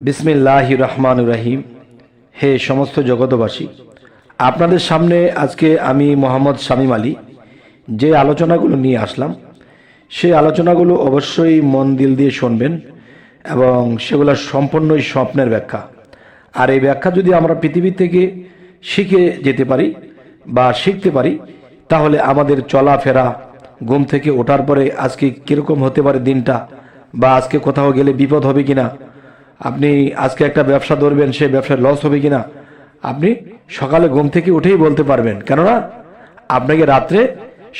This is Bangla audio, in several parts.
বিসমিল্লাহির রহমানির রহিম। হে সমস্ত জগতবাসী, আপনাদের সামনে আজকে আমি মোহাম্মদ শামীম আলী যে আলোচনাগুলো নিয়ে আসলাম, সেই আলোচনাগুলো অবশ্যই মন দিল দিয়ে শুনবেন এবং সেগুলো সম্পূর্ণই স্বপ্নের ব্যাখ্যা। আর এই ব্যাখ্যা যদি আমরা পৃথিবী থেকে শিখে যেতে পারি বা শিখতে পারি, তাহলে আমাদের চলাফেরা, ঘুম থেকে ওঠার পরে আজকে কীরকম হতে পারে দিনটা, বা আজকে কোথাও গেলে বিপদ হবে কিনা, আপনি আজকে একটা ব্যবসা ধরবেন, সেই ব্যবসায় লস হবে কিনা, আপনি সকালে ঘুম থেকে উঠেই বলতে পারবেন। কেননা আপনাকে রাত্রে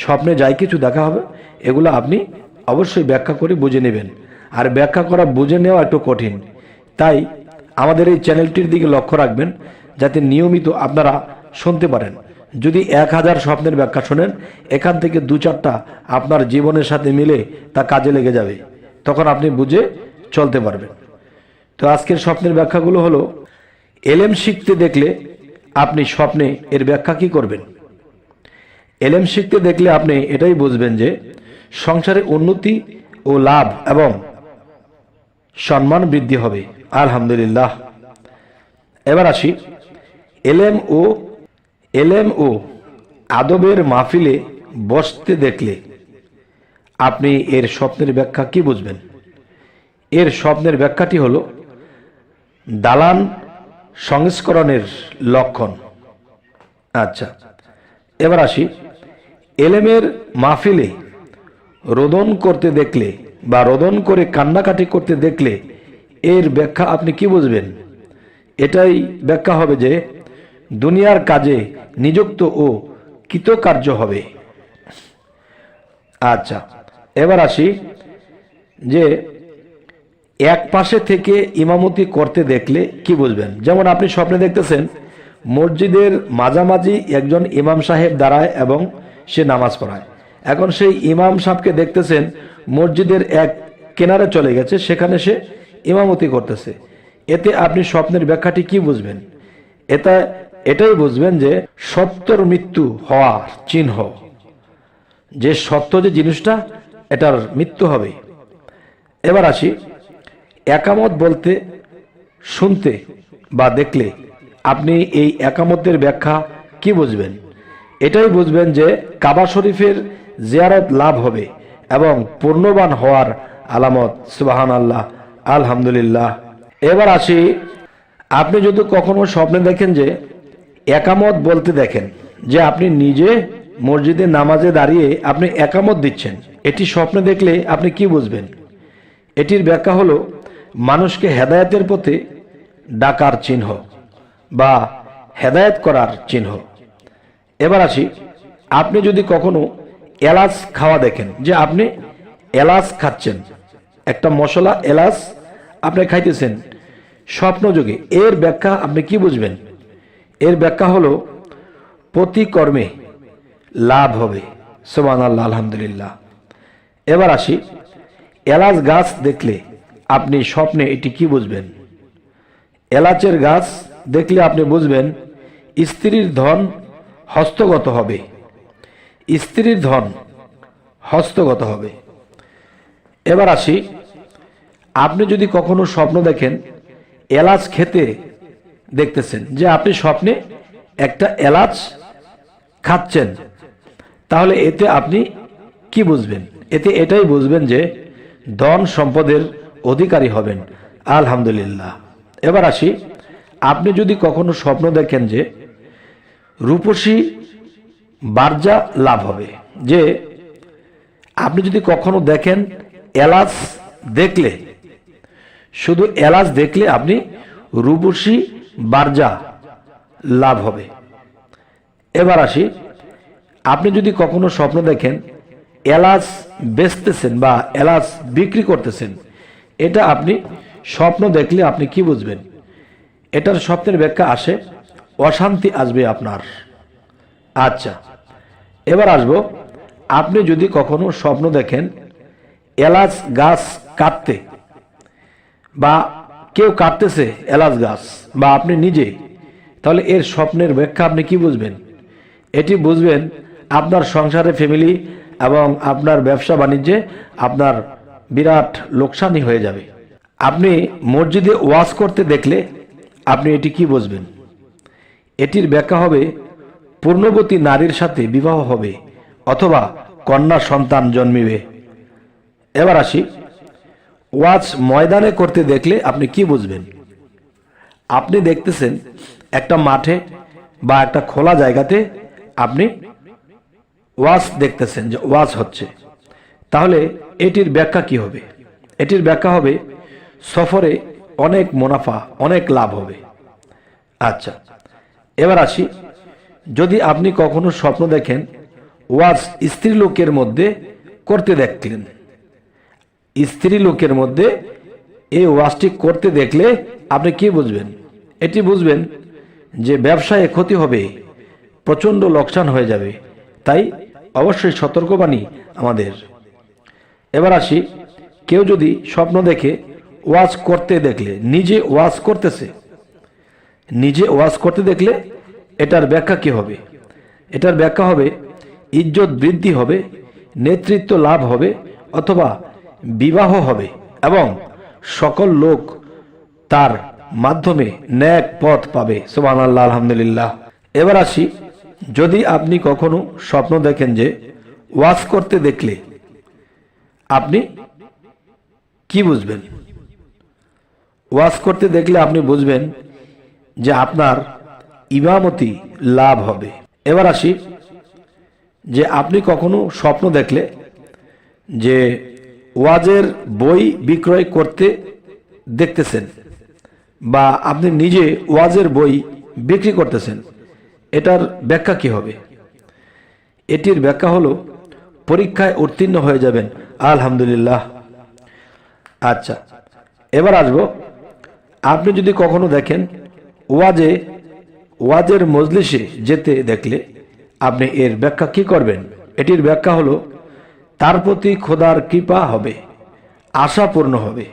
স্বপ্নে যাই কিছু দেখা হবে, এগুলো আপনি অবশ্যই ব্যাখ্যা করে বুঝে নেবেন। আর ব্যাখ্যা করা বুঝে নেওয়া একটু কঠিন, তাই আমাদের এই চ্যানেলটির দিকে লক্ষ্য রাখবেন যাতে নিয়মিত আপনারা শুনতে পারেন। যদি 1000 স্বপ্নের ব্যাখ্যা শোনেন, এখান থেকে 2-4টা আপনার জীবনের সাথে মিলে তা কাজে লেগে যাবে, তখন আপনি বুঝে চলতে পারবেন। তো আজকের স্বপ্নের ব্যাখ্যাগুলো হলো, এলেম শিখতে দেখলে আপনি স্বপ্নে এর ব্যাখ্যা কি করবেন। এলেম শিখতে দেখলে আপনি এটাই বুঝবেন যে সংসারে উন্নতি ও লাভ এবং সম্মান বৃদ্ধি হবে। আলহামদুলিল্লাহ। এবার আসি, এলেম ও আদবের মাহফিলে বসতে দেখলে আপনি এর স্বপ্নের ব্যাখ্যা কি বুঝবেন। এর স্বপ্নের ব্যাখ্যাটি হলো দালান সংস্করণের লক্ষণ। আচ্ছা, এবার আসি, এলেমের মাহফিলে রোদন করতে দেখলে বা রোদন করে কান্নাকাটি করতে দেখলে এর ব্যাখ্যা আপনি কি বুঝবেন। এটাই ব্যাখ্যা হবে যে দুনিয়ার কাজে নিযুক্ত ও কৃতকার্য হবে। আচ্ছা, এবার আসি যে এক পাশে থেকে ইমামতি করতে দেখলে কি বুঝবেন। যেমন আপনি স্বপ্নে দেখতেছেন মসজিদের মাঝামাঝি একজন ইমাম সাহেব দাঁড়ায় এবং সে নামাজ পড়ায়। এখন সেই ইমাম সাহেবকে দেখতেছেন মসজিদের এক কিনারে চলে গেছে, সেখানে সে ইমামতি করতেছে। এতে আপনি স্বপ্নের ব্যাখ্যাটি কি বুঝবেন। এটাই বুঝবেন যে সত্যর মৃত্যু হওয়ার চিহ্ন, যে সত্য যে জিনিসটা, এটার মৃত্যু হবে। এবার আসি, একামত বলতে শুনতে বা দেখলে আপনি এই একামতের ব্যাখ্যা কি বুঝবেন। এটাই বুঝবেন যে কাবা শরীফের জিয়ারত লাভ হবে এবং পূর্ণবান হওয়ার আলামত। সুবহানাল্লাহ, আলহামদুলিল্লাহ। এবার আসি, আপনি যদি কখনো স্বপ্নে দেখেন যে একামত বলতে দেখেন যে আপনি নিজে মসজিদে নামাজে দাঁড়িয়ে আপনি একামত দিচ্ছেন, এটি স্বপ্নে দেখলে আপনি কি বুঝবেন। এটির ব্যাখ্যা হলো মানুষকে হেদায়েতের পথে ডাকার চিহ্ন বা হেদায়েত করার চিহ্ন। এবার আসি, আপনি যদি কখনো এলাচ খাওয়া দেখেন যে আপনি এলাচ খাচ্ছেন, একটা মশলা এলাচ আপনি খাইতেছেন স্বপ্নযোগে, এর ব্যাখ্যা আপনি কি বুঝবেন। এর ব্যাখ্যা হলো প্রতি কর্মে লাভ হবে। সুবহানাল্লাহ, আলহামদুলিল্লাহ। এবার আসি, এলাচ গাছ দেখলে আপনি স্বপ্নে এটি কি বুঝবেন। এলাচের গাছ দেখলে আপনি বুঝবেন স্ত্রীর ধন হস্তগত হবে। স্ত্রীর ধন হস্তগত হবে। এবার আসি, আপনি যদি কখনো স্বপ্ন দেখেন এলাচ খেতে দেখতেছেন যে আপনি স্বপ্নে একটা এলাচ খাচ্ছেন, তাহলে এতে আপনি কি বুঝবেন। এটাই বুঝবেন যে ধন সম্পদের অধিকারী হবেন। আলহামদুলিল্লাহ। এবার আসি, আপনি যদি কখনো স্বপ্ন দেখেন যে রূপসী বার্জা লাভ হবে, যে আপনি যদি কখনো দেখেন এলাচ দেখলে, শুধু এলাচ দেখলে আপনি রূপসী বার্জা লাভ হবে। এবার আসি, আপনি যদি কখনো স্বপ্ন দেখেন এলাচ বেচতেছেন বা এলাচ বিক্রি করতেছেন, এটা আপনি স্বপ্ন দেখলে আপনি কি বুঝবেন। এটার স্বপ্নের ব্যাখ্যা আসে অশান্তি আসবে আপনার। আচ্ছা, এবার আসবো, আপনি যদি কখনো স্বপ্ন দেখেন এলাচ গাছ কাটতে বা কেউ কাটতেছে এলাচ গাছ বা আপনি নিজে, তাহলে এর স্বপ্নের ব্যাখ্যা আপনি কি বুঝবেন। এটি বুঝবেন আপনার সংসারে, ফ্যামিলি এবং আপনার ব্যবসা বাণিজ্যে আপনার বিরাট লোকসানি হয়ে যাবে। আপনি মসজিদে ওয়াজ করতে দেখলে আপনি এটি কি বুঝবেন? এটির ব্যাখ্যা হবে পূর্ণবতী নারীর সাথে বিবাহ হবে অথবা কন্যা সন্তান জন্মিবে। এবার আসি, ওয়াজ ময়দানে করতে দেখলে আপনি কি বুঝবেন? আপনি দেখতেছেন একটা মাঠে বা একটা খোলা জায়গাতে আপনি ওয়াজ দেখতেছেন যে ওয়াজ হচ্ছে, তাহলে এটির ব্যাখ্যা কি হবে? এটির ব্যাখ্যা হবে সফরে অনেক মুনাফা, অনেক লাভ হবে। আচ্ছা, এবার আসি, যদি আপনি কখনো স্বপ্ন দেখেন ওয়াজ স্ত্রী লোকের মধ্যে করতে দেখলেন, স্ত্রী লোকের মধ্যে এই ওয়াজটি করতে দেখলে আপনি কি বুঝবেন? এটি বুঝবেন যে ব্যবসায় ক্ষতি হবে, প্রচণ্ড লোকসান হয়ে যাবে, তাই অবশ্যই সতর্কবাণী আমাদের। এবার আসি, কেউ যদি স্বপ্ন দেখে ওয়াজ করতে দেখলে, নিজে ওয়াজ করতেছে, নিজে ওয়াজ করতে দেখলে এটার ব্যাখ্যা কি হবে? এটার ব্যাখ্যা হবে ইজ্জত বৃদ্ধি হবে, নেতৃত্ব লাভ হবে অথবা বিবাহ হবে এবং সকল লোক তার মাধ্যমে ন্যাক পথ পাবে। সুবহানাল্লাহ, আলহামদুলিল্লাহ। এবার আসি, যদি আপনি কখনো স্বপ্ন দেখেন যে ওয়াজ করতে দেখলে আপনি কি বুঝবেন? ওয়াজ করতে দেখলে আপনি বুঝবেন যে আপনার ইমামতি লাভ হবে। এবার আসি, যে আপনি কখনো স্বপ্ন দেখলে যে ওয়াজের বই বিক্রয় করতে দেখতেছেন বা আপনি নিজে ওয়াজের বই বিক্রি করতেছেন, এটার ব্যাখ্যা কি হবে? এটির ব্যাখ্যা হলো পরীক্ষায় উত্তীর্ণ হয়ে যাবেন, আলহামদুলিল্লাহ। আচ্ছা, এবার আসবো, আপনি যদি কখনো দেখেন ওয়াজের মজলিসে যেতে দেখলে আপনি এর ব্যাখ্যা কি করবেন? এটির ব্যাখ্যা হলো তার প্রতি খোদার কৃপা হবে, আশা পূর্ণ হবে।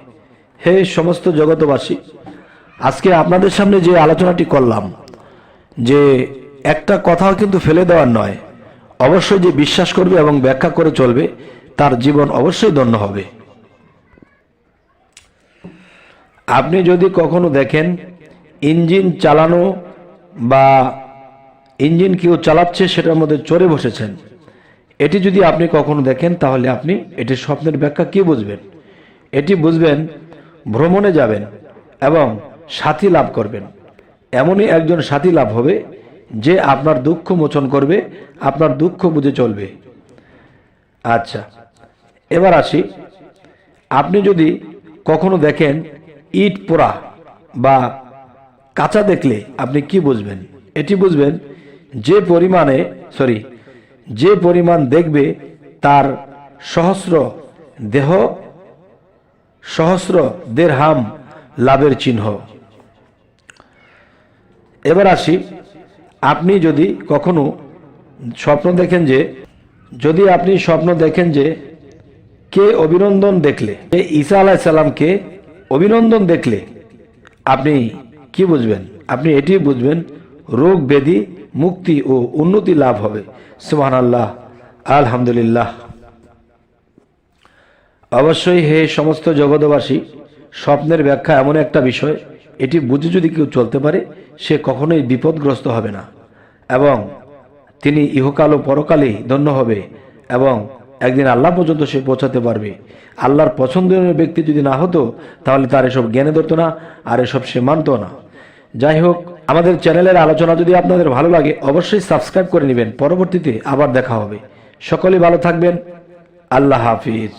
হে সমস্ত জগতবাসী, আজকে আপনাদের সামনে যে আলোচনাটি করলাম, যে একটা কথাও কিন্তু ফেলে দেওয়ার নয়, অবশ্যই যে বিশ্বাস করবে এবং ব্যাখ্যা করে চলবে তার জীবন অবশ্যই ধন্য হবে। আপনি যদি কখনো দেখেন ইঞ্জিন চালানো বা ইঞ্জিন কেউ চালাচ্ছে সেটার মধ্যে চড়ে বসেছেন, এটি যদি আপনি কখনো দেখেন তাহলে আপনি এটির স্বপ্নের ব্যাখ্যা কি বুঝবেন? এটি বুঝবেন ভ্রমণে যাবেন এবং সাথী লাভ করবেন। এমনই একজন সাথী লাভ হবে যে আপনার দুঃখ মোচন করবে, আপনার দুঃখ বুঝে চলবে। আচ্ছা, এবার আসি, আপনি যদি কখনো দেখেন ইট পোড়া বা কাঁচা দেখলে আপনি কি বুঝবেন? এটি বুঝবেন যে পরিমাণ দেখবে তার সহস্র দেড়হাম লাভের চিহ্ন। এবার আসি, আপনি যদি কখনো স্বপ্ন দেখেন যে কে অভিনন্দন দেখলে, ঈসা আলাইহিস সালামকে অভিনন্দন দেখলে আপনি কি বুঝবেন? আপনি এটি বুঝবেন রোগ ব্যাধি মুক্তি ও উন্নতি লাভ হবে। সুবহানাল্লাহ, আলহামদুলিল্লাহ। অবশ্যই হে সমস্ত জগৎবাসী, স্বপ্নের ব্যাখ্যা এমন একটা বিষয়, এটি বুঝে যদি কেউ চলতে পারে সে কখনোই বিপদগ্রস্ত হবে না এবং তিনি ইহকাল ও পরকালেই ধন্য হবে এবং একদিন আল্লাহ পর্যন্ত সে পৌঁছাতে পারবে। আল্লাহর পছন্দনীয় ব্যক্তি যদি না হতো তাহলে তার এসব জ্ঞানে ধরতো না, আর এসব সে মানত না। যাই হোক, আমাদের চ্যানেলের আলোচনা যদি আপনাদের ভালো লাগে অবশ্যই সাবস্ক্রাইব করে নেবেন। পরবর্তীতে আবার দেখা হবে। সকলেই ভালো থাকবেন। আল্লাহ হাফিজ।